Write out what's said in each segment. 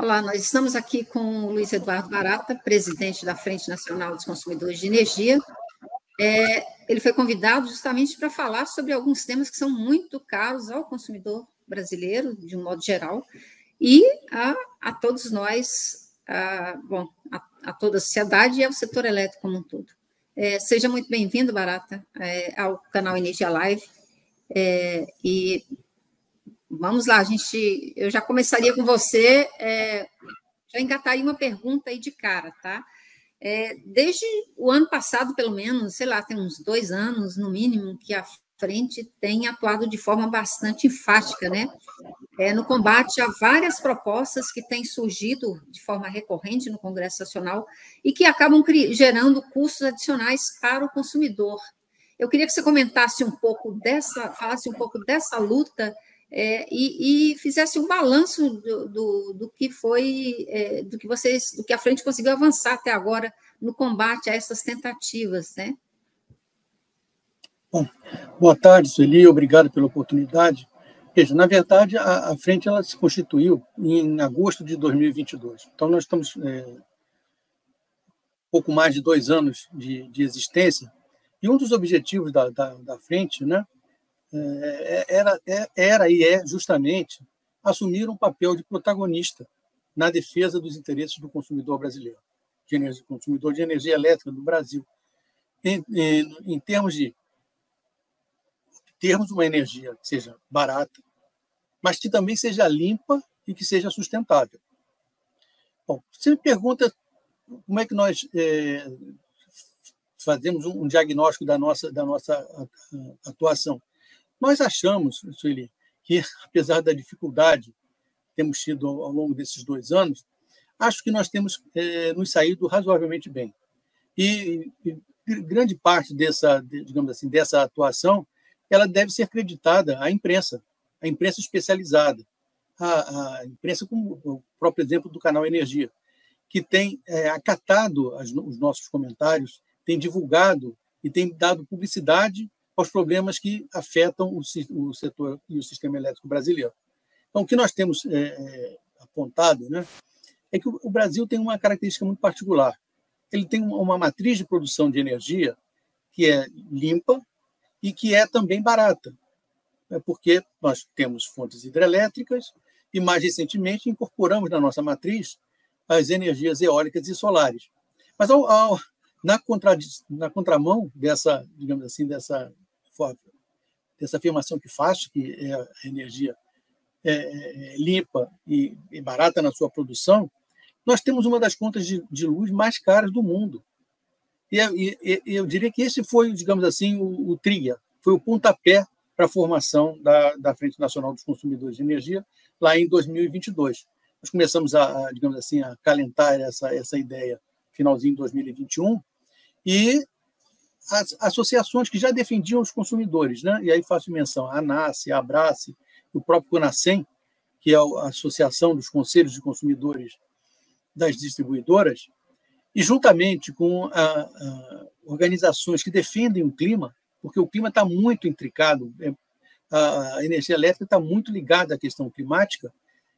Olá, nós estamos aqui com o Luiz Eduardo Barata, presidente da Frente Nacional dos Consumidores de Energia. Ele foi convidado justamente para falar sobre alguns temas que são muito caros ao consumidor brasileiro, de um modo geral, e a todos nós, a toda a sociedade e ao setor elétrico como um todo. Seja muito bem-vindo, Barata, ao canal Energia Live. E vamos lá, eu já começaria com você, já engataria uma pergunta aí de cara, tá? Desde o ano passado, pelo menos, sei lá, tem uns 2 anos, no mínimo, que a Frente tem atuado de forma bastante enfática, né? No combate a várias propostas que têm surgido de forma recorrente no Congresso Nacional e que acabam gerando custos adicionais para o consumidor. Eu queria que você comentasse falasse um pouco dessa luta e fizesse um balanço do que foi, do que a Frente conseguiu avançar até agora no combate a essas tentativas, né? Bom, boa tarde, Sueli, obrigado pela oportunidade. Veja, na verdade, a Frente ela se constituiu em agosto de 2022. Então, nós estamos pouco mais de 2 anos de existência, e um dos objetivos da Frente, né, era e é justamente assumir um papel de protagonista na defesa dos interesses do consumidor brasileiro, consumidor de energia elétrica do Brasil, em termos de termos uma energia que seja barata, mas que também seja limpa e que seja sustentável. Bom, você me pergunta como é que nós fazemos um diagnóstico da nossa atuação. Nós achamos, Sueli, que, apesar da dificuldade que temos tido ao longo desses 2 anos, acho que nós temos nos saído razoavelmente bem. E grande parte digamos assim, dessa atuação ela deve ser creditada à imprensa especializada, a imprensa, como o próprio exemplo do canal Energia, que tem acatado os nossos comentários, tem divulgado e tem dado publicidade aos problemas que afetam o setor e o sistema elétrico brasileiro. Então, o que nós temos apontado, né, é que o Brasil tem uma característica muito particular. Ele tem uma matriz de produção de energia que é limpa e que é também barata, porque nós temos fontes hidrelétricas e, mais recentemente, incorporamos na nossa matriz as energias eólicas e solares. Mas, na contramão dessa, digamos assim, dessa afirmação que faço, que a energia é limpa e barata na sua produção, nós temos uma das contas de luz mais caras do mundo. E eu diria que esse foi, digamos assim, o trigger, foi o pontapé para a formação da Frente Nacional dos Consumidores de Energia, lá em 2022. Nós começamos digamos assim, a calentar essa ideia finalzinho de 2021, e as associações que já defendiam os consumidores, né? E aí faço menção à ANACE, à Abrace, o próprio CONASEM, que é a Associação dos Conselhos de Consumidores das Distribuidoras, e juntamente com organizações que defendem o clima, porque o clima está muito intricado, a energia elétrica está muito ligada à questão climática,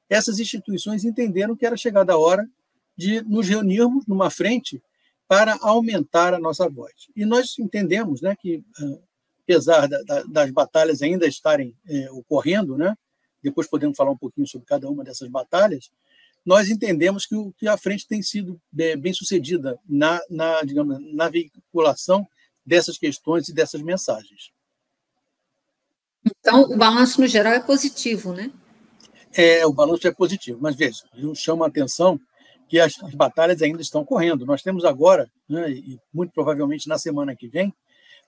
essas instituições entenderam que era chegada a hora de nos reunirmos numa frente para aumentar a nossa voz. E nós entendemos, né, que, apesar das batalhas ainda estarem ocorrendo, né, depois podemos falar um pouquinho sobre cada uma dessas batalhas, nós entendemos que a Frente tem sido bem sucedida digamos, na veiculação dessas questões e dessas mensagens. Então, o balanço, no geral, é positivo, né? O balanço é positivo, mas veja, eu chamo a atenção que as batalhas ainda estão correndo. Nós temos agora, né, e muito provavelmente na semana que vem,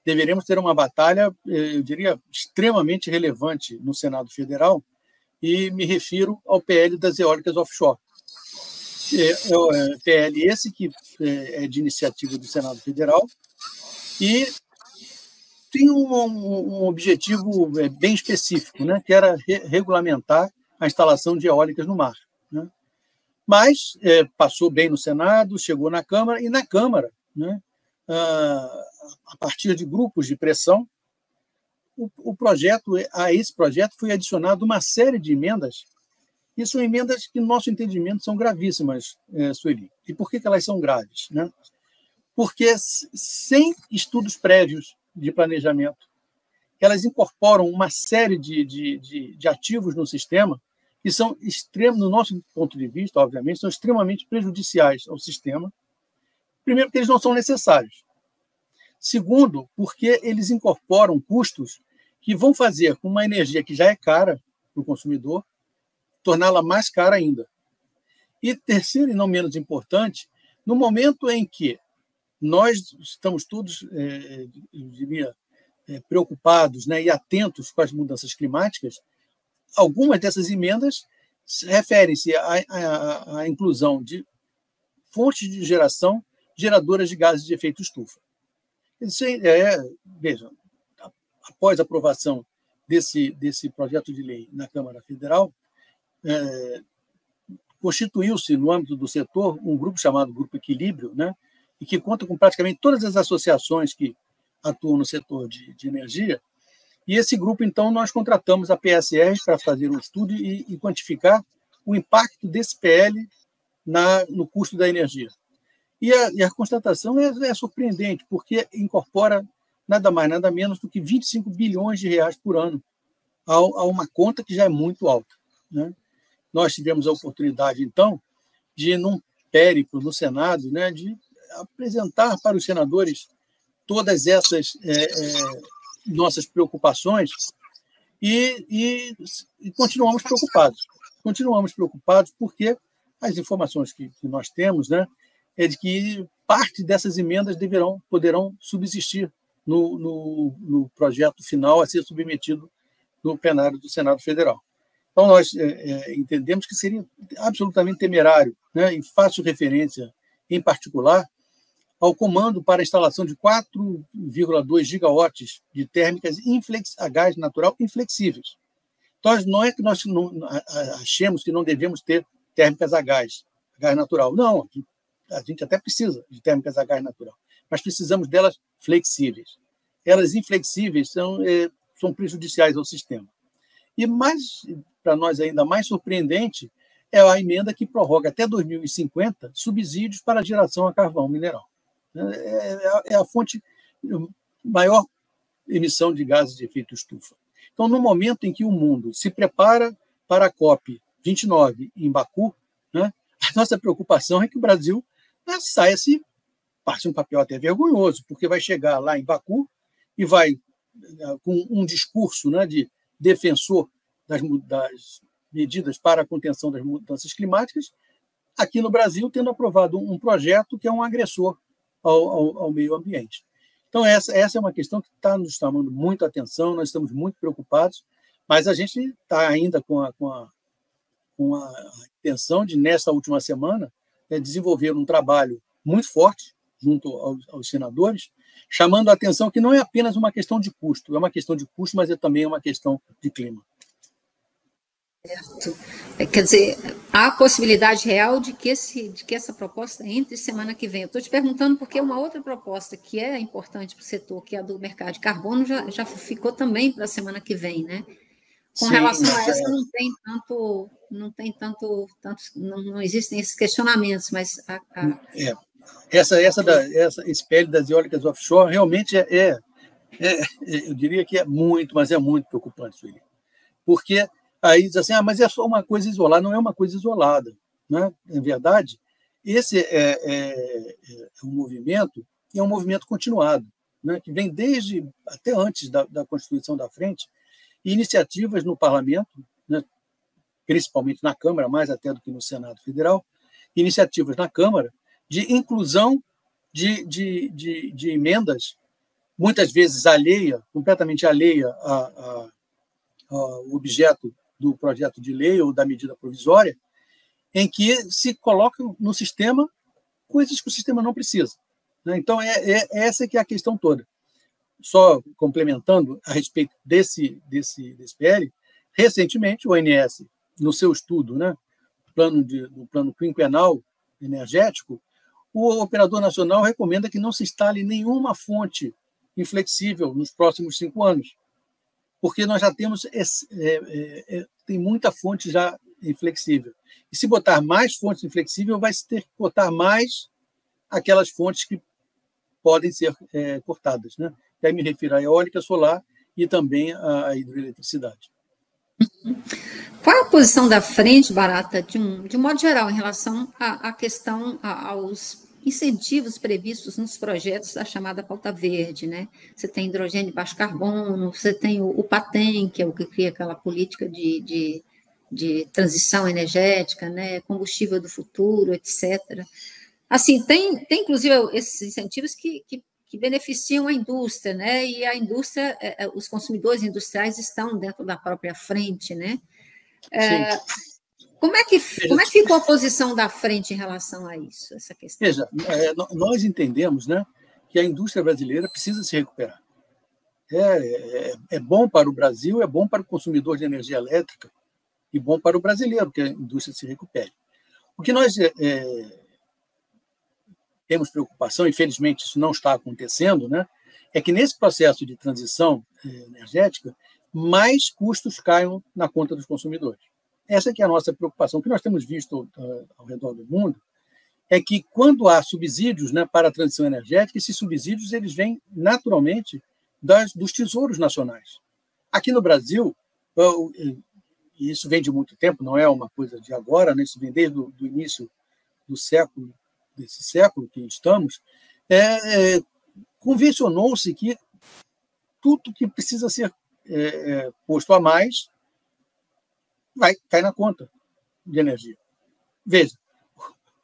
deveremos ter uma batalha, eu diria, extremamente relevante no Senado Federal, e me refiro ao PL das eólicas offshore. PL esse que é de iniciativa do Senado Federal e tem um objetivo bem específico, né, que era regulamentar a instalação de eólicas no mar, né? Mas passou bem no Senado, chegou na Câmara, e na Câmara, né, a partir de grupos de pressão, a esse projeto foi adicionado uma série de emendas E são emendas que, no nosso entendimento, são gravíssimas, Sueli. E por que elas são graves? Né? Porque, sem estudos prévios de planejamento, elas incorporam uma série de ativos no sistema que são extremos, no nosso ponto de vista, obviamente, são extremamente prejudiciais ao sistema. Primeiro, porque eles não são necessários. Segundo, porque eles incorporam custos que vão fazer com uma energia que já é cara para o consumidor, torná-la mais cara ainda. E terceiro, e não menos importante, no momento em que nós estamos todos, eu diria, preocupados, né, e atentos com as mudanças climáticas, algumas dessas emendas referem-se à inclusão de fontes de geração geradoras de gases de efeito estufa. Isso veja, após a aprovação desse projeto de lei na Câmara Federal, constituiu-se, no âmbito do setor, um grupo chamado Grupo Equilíbrio, né, e que conta com praticamente todas as associações que atuam no setor de energia. E esse grupo, então, nós contratamos a PSR para fazer um estudo e quantificar o impacto desse PL no custo da energia. E a constatação é surpreendente, porque incorpora nada mais, nada menos do que 25 bilhões de reais por ano a uma conta que já é muito alta. Né? Nós tivemos a oportunidade, então, de, num périplo no Senado, né, de apresentar para os senadores todas essas nossas preocupações e continuamos preocupados. Continuamos preocupados porque as informações que nós temos, né, é de que parte dessas emendas poderão subsistir no projeto final a ser submetido no plenário do Senado Federal. Então, nós entendemos que seria absolutamente temerário, né, e faço referência, em particular, ao comando para a instalação de 4,2 gigawatts de térmicas a gás natural inflexíveis. Então, não é que nós achemos que não devemos ter térmicas a gás natural. Não, a gente até precisa de térmicas a gás natural, mas precisamos delas flexíveis. Elas inflexíveis são prejudiciais ao sistema. E mais, para nós ainda mais surpreendente, é a emenda que prorroga até 2050 subsídios para a geração a carvão mineral. É a fonte maior emissão de gases de efeito estufa. Então, no momento em que o mundo se prepara para a COP29 em Baku, né, a nossa preocupação é que o Brasil passe um papel até vergonhoso, porque vai chegar lá em Baku e vai, com um discurso, né, de defensor das medidas para a contenção das mudanças climáticas, aqui no Brasil tendo aprovado um projeto que é um agressor ao meio ambiente. Então, essa é uma questão que está nos chamando muita atenção, nós estamos muito preocupados, mas a gente está ainda com a intenção de, nessa última semana, desenvolver um trabalho muito forte junto aos senadores, chamando a atenção que não é apenas uma questão de custo, é uma questão de custo, mas também uma questão de clima. Certo. Quer dizer, há a possibilidade real de que essa proposta entre semana que vem. Eu estou te perguntando porque uma outra proposta que é importante para o setor, que é a do mercado de carbono, já ficou também para a semana que vem, né? Com relação a essa, não existem esses questionamentos, mas esse PL das eólicas offshore realmente eu diria que é muito, mas é muito preocupante, Sueli. Porque aí diz assim, mas é só uma coisa isolada. Não é uma coisa isolada. Né? Na verdade, esse é um movimento continuado, né? Que vem até antes da Constituição da Frente, iniciativas no Parlamento, né? Principalmente na Câmara, mais até do que no Senado Federal, iniciativas na Câmara de inclusão de emendas, muitas vezes completamente alheia ao objeto do projeto de lei ou da medida provisória, em que se colocam no sistema coisas que o sistema não precisa. Né? Então, essa que é a questão toda. Só complementando a respeito desse PL, recentemente o ONS, no seu estudo, né, do plano quinquenal energético, o operador nacional recomenda que não se instale nenhuma fonte inflexível nos próximos 5 anos, porque nós já temos tem muita fonte já inflexível. E se botar mais fontes inflexíveis, vai ter que botar mais aquelas fontes que podem ser cortadas, né? E aí me refiro à eólica, solar e também à hidroeletricidade. Qual é a posição da frente, Barata, de um modo geral, em relação à questão, aos incentivos previstos nos projetos da chamada pauta verde, né? Você tem hidrogênio de baixo carbono, você tem o PATEM, que é o que cria aquela política de transição energética, né? Combustível do futuro, etc. Assim, tem inclusive esses incentivos que beneficiam a indústria, né? E a indústria, os consumidores industriais estão dentro da própria frente, né? Como é que ficou a posição da frente em relação a isso, essa questão? Veja, nós entendemos, né, que a indústria brasileira precisa se recuperar. É bom para o Brasil, é bom para o consumidor de energia elétrica e bom para o brasileiro que a indústria se recupere. O que nós temos preocupação, infelizmente isso não está acontecendo, né, é que nesse processo de transição energética, mais custos caiam na conta dos consumidores. Essa que é a nossa preocupação. O que nós temos visto ao redor do mundo é que, quando há subsídios, né, para a transição energética, esses subsídios eles vêm naturalmente dos tesouros nacionais. Aqui no Brasil, e isso vem de muito tempo, não é uma coisa de agora, né, isso vem desde o início do século, desse século que estamos, convencionou-se que tudo que precisa ser posto a mais vai cair na conta de energia. Veja,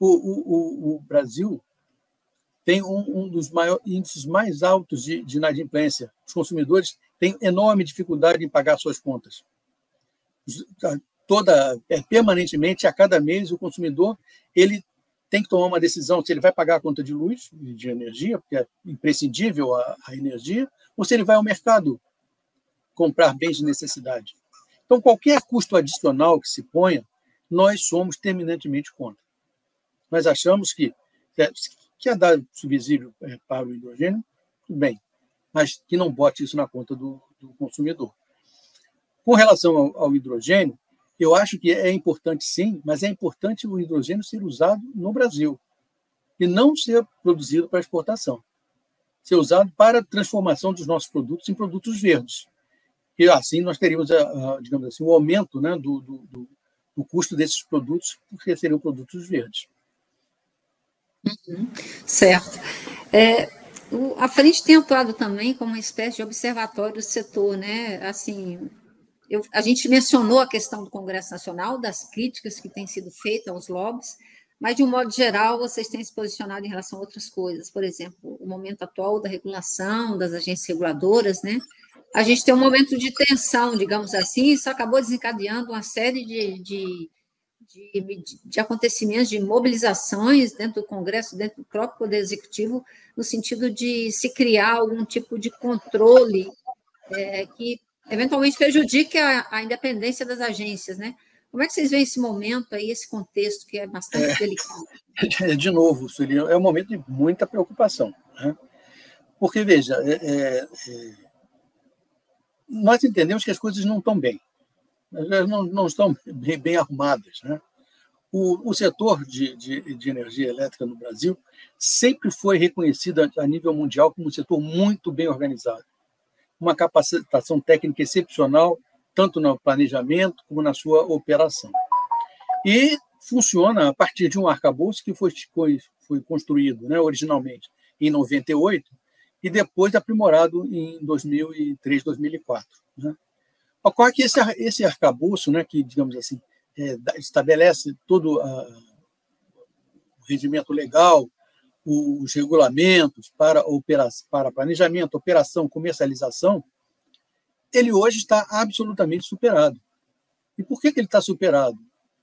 o Brasil tem um dos maiores índices mais altos de inadimplência. Os consumidores têm enorme dificuldade em pagar suas contas. Permanentemente, a cada mês, o consumidor ele tem que tomar uma decisão se ele vai pagar a conta de luz, de energia, porque é imprescindível a energia, ou se ele vai ao mercado comprar bens de necessidade. Então, qualquer custo adicional que se ponha, nós somos terminantemente contra. Nós achamos que quer dar subsídio para o hidrogênio, tudo bem, mas que não bote isso na conta do consumidor. Com relação ao hidrogênio, eu acho que é importante sim, mas é importante o hidrogênio ser usado no Brasil e não ser produzido para exportação. Ser usado para a transformação dos nossos produtos em produtos verdes. E assim nós teríamos, digamos assim, o aumento, né, do custo desses produtos, porque seriam produtos verdes. Certo. A frente tem atuado também como uma espécie de observatório do setor, né? Assim, a gente mencionou a questão do Congresso Nacional, das críticas que têm sido feitas aos lobbies, mas, de um modo geral, vocês têm se posicionado em relação a outras coisas. Por exemplo, o momento atual da regulação, das agências reguladoras, né? A gente tem um momento de tensão, digamos assim, isso acabou desencadeando uma série de acontecimentos, de mobilizações dentro do Congresso, dentro do próprio Poder Executivo, no sentido de se criar algum tipo de controle que eventualmente prejudique a independência das agências, né? Como é que vocês veem esse momento aí, esse contexto que é bastante delicado? De novo, Sueli, é um momento de muita preocupação, né? Porque, veja, nós entendemos que as coisas não estão bem, não estão bem arrumadas, né? O setor de energia elétrica no Brasil sempre foi reconhecido a nível mundial como um setor muito bem organizado, uma capacitação técnica excepcional, tanto no planejamento como na sua operação. E funciona a partir de um arcabouço que foi construído, né, originalmente em 98 e depois aprimorado em 2003, 2004. Né? Ocorre que esse arcabouço, né, que, digamos assim, estabelece todo o regimento legal, os regulamentos para planejamento, operação, comercialização, ele hoje está absolutamente superado. E por que ele está superado?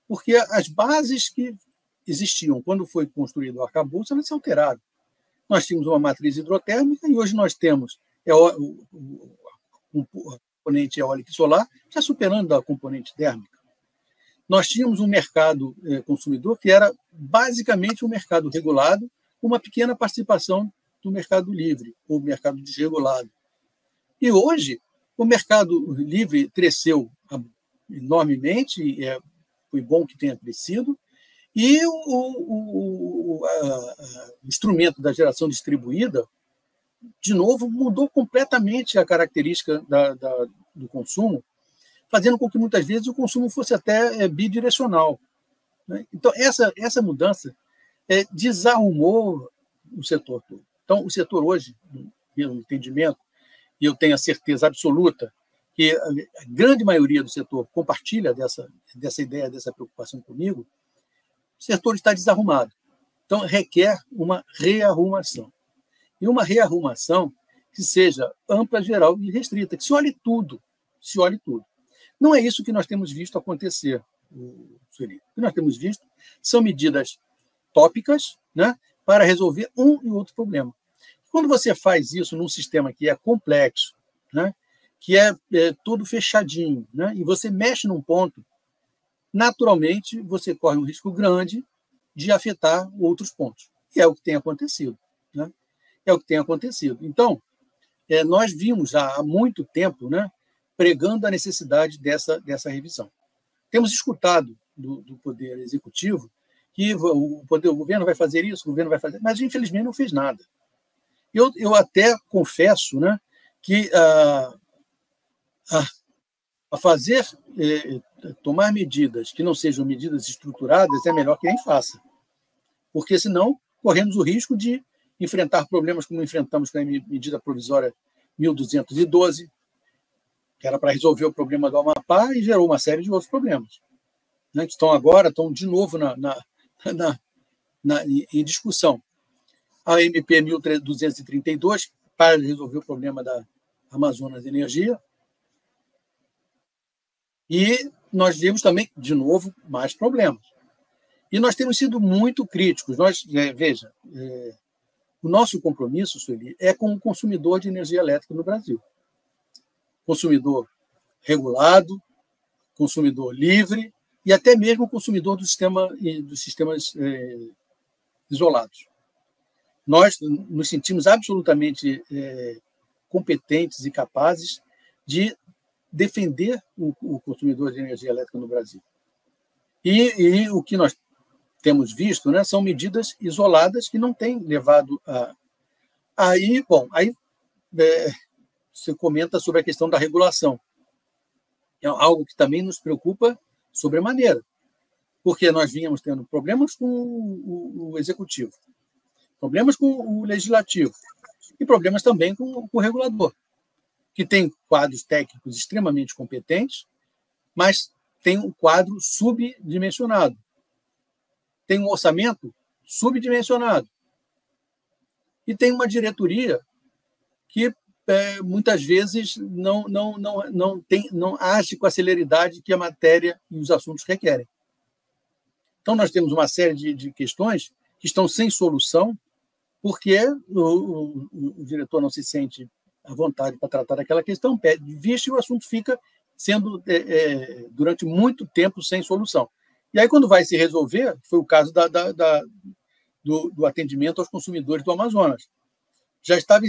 Porque as bases que existiam quando foi construído o arcabouço, elas se alteraram. Nós tínhamos uma matriz hidrotérmica e hoje nós temos um componente eólico e solar já superando a componente térmica. Nós tínhamos um mercado consumidor que era basicamente um mercado regulado, uma pequena participação do mercado livre, ou mercado desregulado. E hoje, o mercado livre cresceu enormemente, foi bom que tenha crescido, e o instrumento da geração distribuída, de novo, mudou completamente a característica do consumo, fazendo com que, muitas vezes, o consumo fosse até bidirecional, né? Então, essa mudança desarrumou o setor todo. Então, o setor hoje, pelo entendimento, e eu tenho a certeza absoluta que a grande maioria do setor compartilha dessa ideia, dessa preocupação comigo, o setor está desarrumado. Então, requer uma rearrumação. E uma rearrumação que seja ampla, geral e restrita, que se olhe tudo. Se olhe tudo. Não é isso que nós temos visto acontecer, Sueli. O que nós temos visto são medidas tópicas, né, para resolver um e outro problema. Quando você faz isso num sistema que é complexo, né, que é todo fechadinho, né, e você mexe num ponto, naturalmente você corre um risco grande de afetar outros pontos. E é o que tem acontecido, né? É o que tem acontecido. Então, nós vimos já há muito tempo, né, pregando a necessidade dessa revisão. Temos escutado do Poder Executivo que o governo vai fazer isso, o governo vai fazer, mas, infelizmente, não fez nada. Eu até confesso, né, que a fazer, tomar medidas que não sejam medidas estruturadas é melhor que nem faça, porque, senão, corremos o risco de enfrentar problemas como enfrentamos com a medida provisória 1212, que era para resolver o problema do Amapá e gerou uma série de outros problemas, né, que estão de novo em discussão. A MP 1232, para resolver o problema da Amazonas Energia, e nós vimos também, de novo, mais problemas. E nós temos sido muito críticos. Veja, o nosso compromisso, Sueli, é com o consumidor de energia elétrica no Brasil. Consumidor regulado, consumidor livre e até mesmo consumidor dos sistemas isolados. Nós nos sentimos absolutamente competentes e capazes de defender o consumidor de energia elétrica no Brasil. E o que nós temos visto, né, são medidas isoladas que não têm levado a... Aí você comenta sobre a questão da regulação. É algo que também nos preocupa sobremaneira, porque nós vínhamos tendo problemas com o Executivo, problemas com o Legislativo e problemas também com o regulador, que tem quadros técnicos extremamente competentes, mas tem um quadro subdimensionado. Tem um orçamento subdimensionado. E tem uma diretoria que muitas vezes não age com a celeridade que a matéria e os assuntos requerem. Então, nós temos uma série de questões que estão sem solução, porque o diretor não se sente à vontade para tratar daquela questão, pede vista e o assunto fica sendo, durante muito tempo, sem solução. E aí, quando vai se resolver, foi o caso do atendimento aos consumidores do Amazonas. Já estava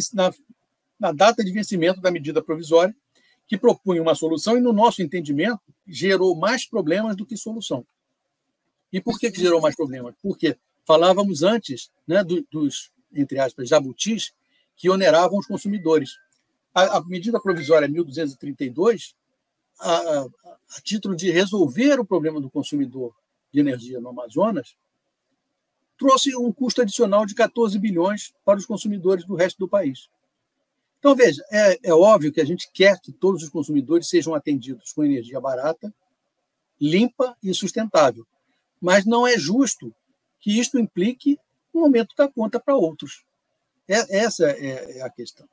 na data de vencimento da medida provisória, que propunha uma solução e, no nosso entendimento, gerou mais problemas do que solução. E por que gerou mais problemas? Porque falávamos antes, né, dos, entre aspas, jabutis, que oneravam os consumidores. A medida provisória 1232, a título de resolver o problema do consumidor de energia no Amazonas, trouxe um custo adicional de 14 bilhões para os consumidores do resto do país. Então, veja, é óbvio que a gente quer que todos os consumidores sejam atendidos com energia barata, limpa e sustentável. Mas não é justo que isto implique um aumento da conta para outros. Essa é a questão.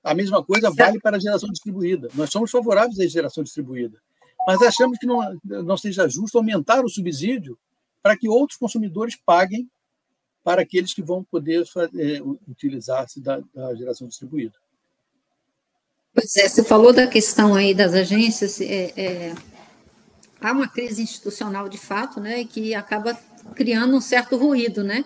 A mesma coisa vale para a geração distribuída. Nós somos favoráveis à geração distribuída, mas achamos que não seja justo aumentar o subsídio para que outros consumidores paguem para aqueles que vão poder utilizar-se da geração distribuída. Pois é, você falou da questão aí das agências, há uma crise institucional de fato, né, que acaba criando um certo ruído, né?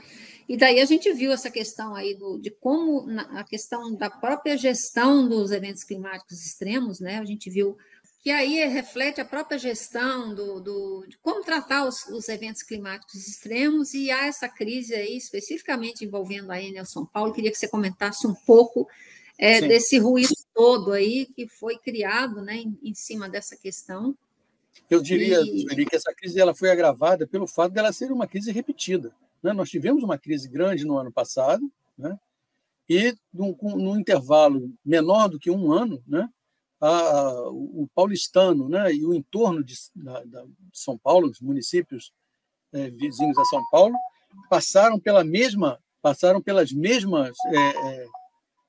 E daí a gente viu essa questão aí de como a questão da própria gestão dos eventos climáticos extremos, né? A gente viu que aí reflete a própria gestão de como tratar os eventos climáticos extremos, e há essa crise aí, especificamente envolvendo a Enel São Paulo. Queria que você comentasse um pouco desse ruído todo aí que foi criado, né, em cima dessa questão. Eu diria, Sueli, que essa crise ela foi agravada pelo fato dela ser uma crise repetida, né? Nós tivemos uma crise grande no ano passado, né? E num intervalo menor do que um ano, né? O paulistano, né, e o entorno de São Paulo, os municípios vizinhos a São Paulo, passaram pelas mesmas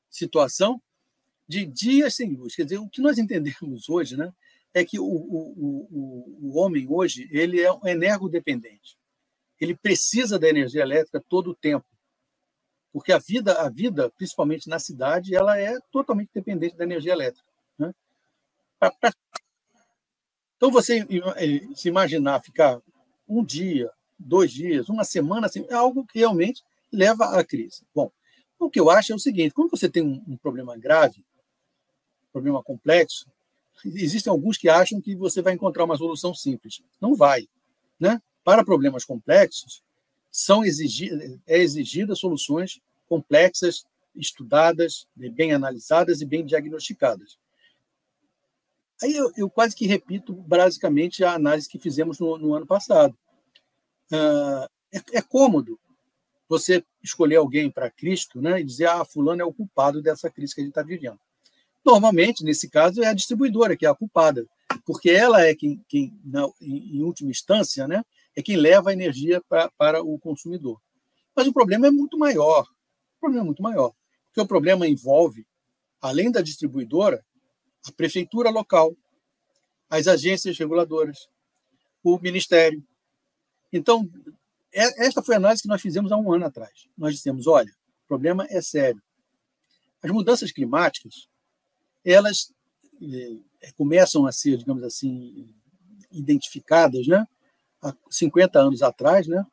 situação de dias sem luz. Quer dizer, o que nós entendemos hoje, né, é que o homem hoje ele é um energodependente. Ele precisa da energia elétrica todo o tempo, porque a vida, principalmente na cidade, ela é totalmente dependente da energia elétrica, né? Então, você se imaginar ficar um dia, 2 dias, uma semana, assim, é algo que realmente leva à crise. Bom, o que eu acho é o seguinte: quando você tem um problema grave, um problema complexo, existem alguns que acham que você vai encontrar uma solução simples. Não vai, né? Para problemas complexos, exigidas soluções complexas, estudadas, bem analisadas e bem diagnosticadas. Aí eu quase que repito basicamente a análise que fizemos no ano passado. É cômodo você escolher alguém para Cristo, né, e dizer fulano é o culpado dessa crise que a gente está vivendo. Normalmente, nesse caso, é a distribuidora que é a culpada, porque ela é quem em última instância, né, é quem leva a energia para o consumidor. Mas o problema é muito maior. Porque o problema envolve, além da distribuidora, a prefeitura local, as agências reguladoras, o ministério. Então, esta foi a análise que nós fizemos há um ano atrás. Nós dissemos, olha, o problema é sério. As mudanças climáticas, elas começam a ser, digamos assim, identificadas, né, há 50 anos atrás, né,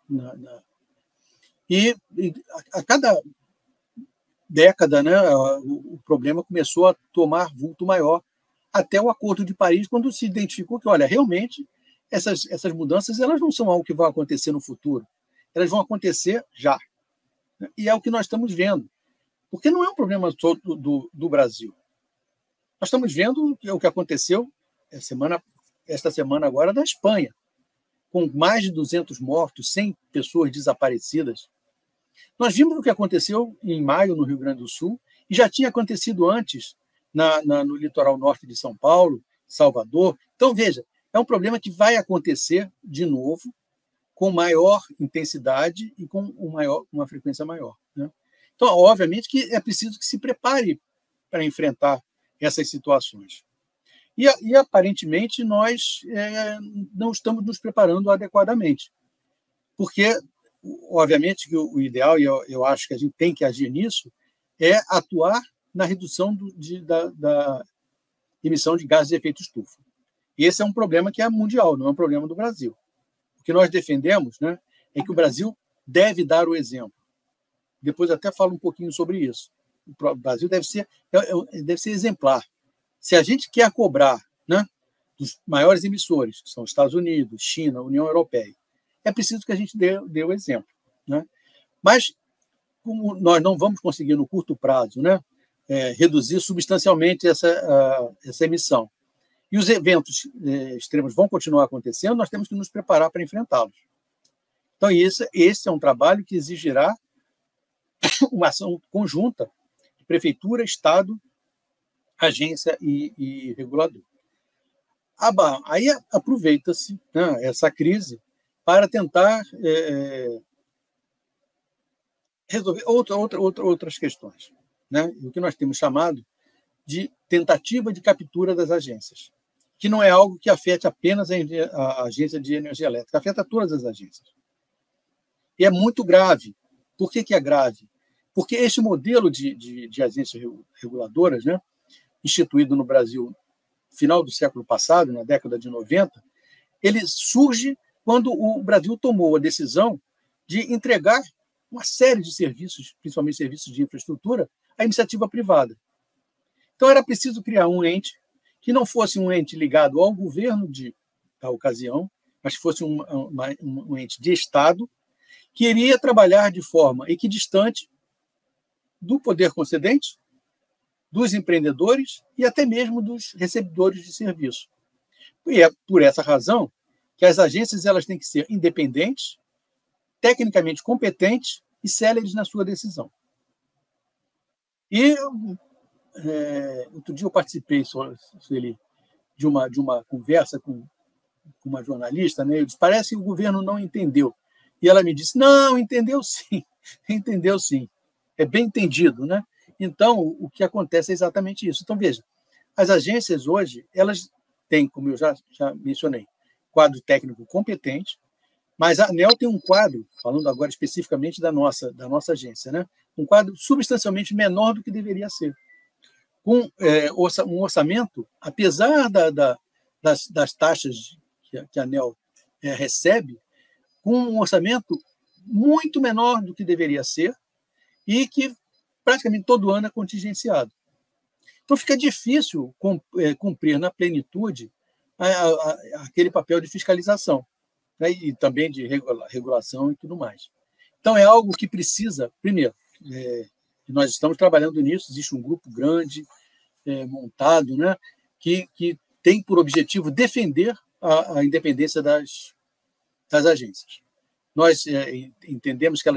e a cada década, né, o problema começou a tomar vulto maior, até o Acordo de Paris, quando se identificou que, olha, realmente essas mudanças elas não são algo que vai acontecer no futuro, elas vão acontecer já. E é o que nós estamos vendo. Porque não é um problema só do Brasil. Nós estamos vendo o que aconteceu esta semana agora na Espanha, com mais de 200 mortos, 100 pessoas desaparecidas. Nós vimos o que aconteceu em maio no Rio Grande do Sul, e já tinha acontecido antes no litoral norte de São Paulo, Salvador. Então, veja, é um problema que vai acontecer de novo, com maior intensidade e com uma frequência maior, né? Então, obviamente que é preciso que se prepare para enfrentar essas situações. E aparentemente, nós não estamos nos preparando adequadamente, porque, obviamente, que o ideal, e eu acho que a gente tem que agir nisso, é atuar na redução da emissão de gases de efeito estufa. E esse é um problema que é mundial, não é um problema do Brasil. O que nós defendemos, né, é que o Brasil deve dar o exemplo. Depois até falo um pouquinho sobre isso. O Brasil deve ser exemplar. Se a gente quer cobrar, né, dos maiores emissores, que são os Estados Unidos, China, União Europeia, é preciso que a gente dê o exemplo, né? Mas, como nós não vamos conseguir, no curto prazo, né, reduzir substancialmente essa emissão, e os eventos extremos vão continuar acontecendo, nós temos que nos preparar para enfrentá-los. Então, esse é um trabalho que exigirá uma ação conjunta de prefeitura, Estado, agência e regulador. Aí aproveita-se, né, essa crise para tentar resolver outras questões, né? O que nós temos chamado de tentativa de captura das agências, que não é algo que afete apenas a agência de energia elétrica, afeta todas as agências. E é muito grave. Por que é grave? Porque esse modelo de agências reguladoras, né, instituído no Brasil no final do século passado, na década de 90, ele surge quando o Brasil tomou a decisão de entregar uma série de serviços, principalmente serviços de infraestrutura, à iniciativa privada. Então, era preciso criar um ente que não fosse um ente ligado ao governo da ocasião, mas que fosse um ente de Estado, que iria trabalhar de forma equidistante do poder concedente, dos empreendedores e até mesmo dos recebedores de serviço. E é por essa razão que as agências elas têm que ser independentes, tecnicamente competentes e céleres na sua decisão. E outro dia eu participei, Sueli, de uma conversa com uma jornalista, né? Eu disse, parece que o governo não entendeu. E ela me disse, não, entendeu sim, entendeu sim. É bem entendido, né? Então, o que acontece é exatamente isso. Então, veja, as agências hoje, elas têm, como eu já mencionei, quadro técnico competente, mas a ANEEL tem um quadro, falando agora especificamente da nossa agência, né? Um quadro substancialmente menor do que deveria ser. Com um orçamento, apesar das taxas que a ANEEL recebe, com um orçamento muito menor do que deveria ser e que praticamente todo ano é contingenciado. Então, fica difícil cumprir na plenitude aquele papel de fiscalização, né, e também de regulação e tudo mais. Então, é algo que precisa, primeiro, nós estamos trabalhando nisso, existe um grupo grande montado, né, que tem por objetivo defender a independência das agências. Nós entendemos que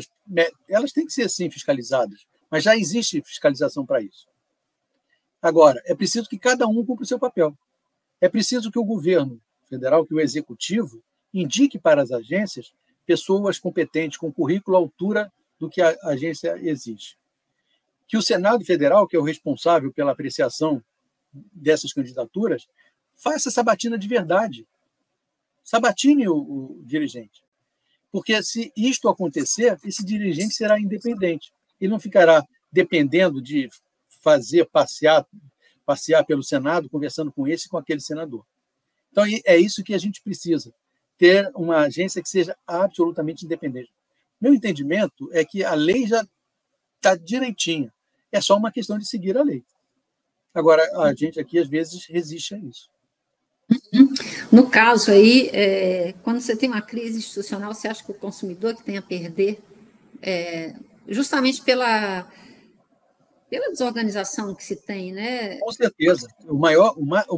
elas têm que ser, sim, fiscalizadas, mas já existe fiscalização para isso. Agora, é preciso que cada um cumpra o seu papel. É preciso que o governo federal, que o executivo, indique para as agências pessoas competentes, com currículo à altura do que a agência exige. Que o Senado Federal, que é o responsável pela apreciação dessas candidaturas, faça sabatina de verdade. Sabatine o dirigente. Porque, se isto acontecer, esse dirigente será independente. Ele não ficará dependendo de fazer passear pelo Senado, conversando com esse e com aquele senador. Então, é isso que a gente precisa, ter uma agência que seja absolutamente independente. Meu entendimento é que a lei já está direitinha. É só uma questão de seguir a lei. Agora, a gente aqui, às vezes, resiste a isso. No caso aí, quando você tem uma crise institucional, você acha que o consumidor que tem a perder, justamente pela desorganização que se tem, né? Com certeza. O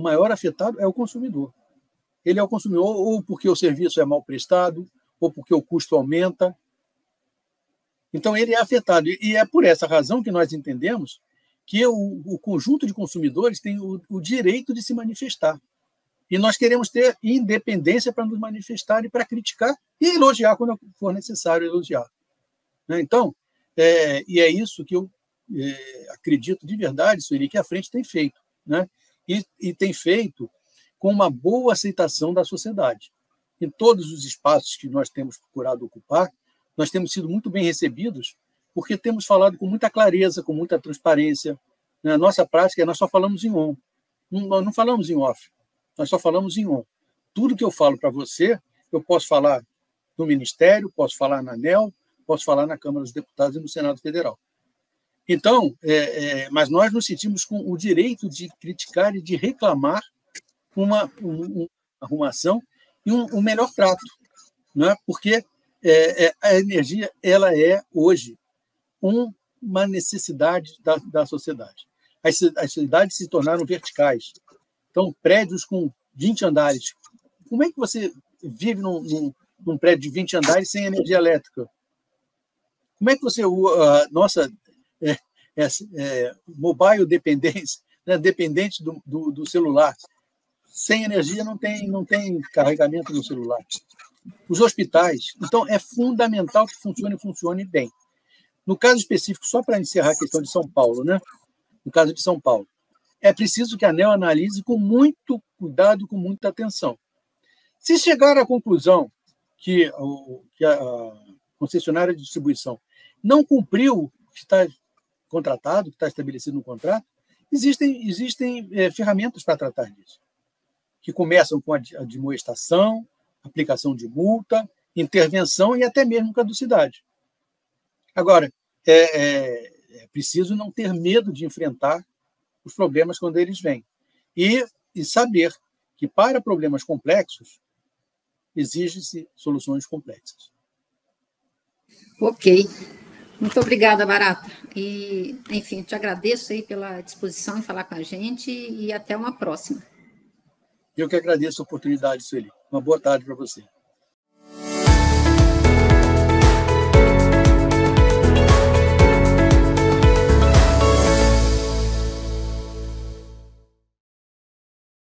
maior afetado é o consumidor. Ele é o consumidor ou porque o serviço é mal prestado, ou porque o custo aumenta. Então, ele é afetado. E é por essa razão que nós entendemos que o conjunto de consumidores tem o direito de se manifestar. E nós queremos ter independência para nos manifestar e para criticar e elogiar quando for necessário elogiar. Então, e é isso que eu acredito de verdade, Sueli, que a frente tem feito. Né? E tem feito com uma boa aceitação da sociedade. Em todos os espaços que nós temos procurado ocupar, nós temos sido muito bem recebidos, porque temos falado com muita clareza, com muita transparência. Na nossa prática, nós só falamos em on. Nós não falamos em off. Nós só falamos em on. Tudo que eu falo para você, eu posso falar no Ministério, posso falar na ANEEL, posso falar na Câmara dos Deputados e no Senado Federal. Então, mas nós nos sentimos com o direito de criticar e de reclamar uma arrumação e um melhor trato, né? Porque a energia ela é, hoje, uma necessidade da sociedade. As cidades se tornaram verticais. Então, prédios com 20 andares. Como é que você vive num prédio de 20 andares sem energia elétrica? Como é que você... nossa, mobile dependência, né, dependente do celular. Sem energia não tem carregamento no celular. Os hospitais. Então, é fundamental que funcione bem. No caso específico, só para encerrar a questão de São Paulo, né? No caso de São Paulo, é preciso que a ANEEL analise com muito cuidado, com muita atenção. Se chegar à conclusão que a concessionária de distribuição não cumpriu o que está contratado, que está estabelecido no contrato, existem ferramentas para tratar disso, que começam com a admoestação, aplicação de multa, intervenção e até mesmo caducidade. Agora, é preciso não ter medo de enfrentar os problemas quando eles vêm. E e saber que para problemas complexos exigem-se soluções complexas. Ok. Muito obrigada, Barata. E, enfim, te agradeço aí pela disposição em falar com a gente e até uma próxima. Eu que agradeço a oportunidade, Sueli. Uma boa tarde para você.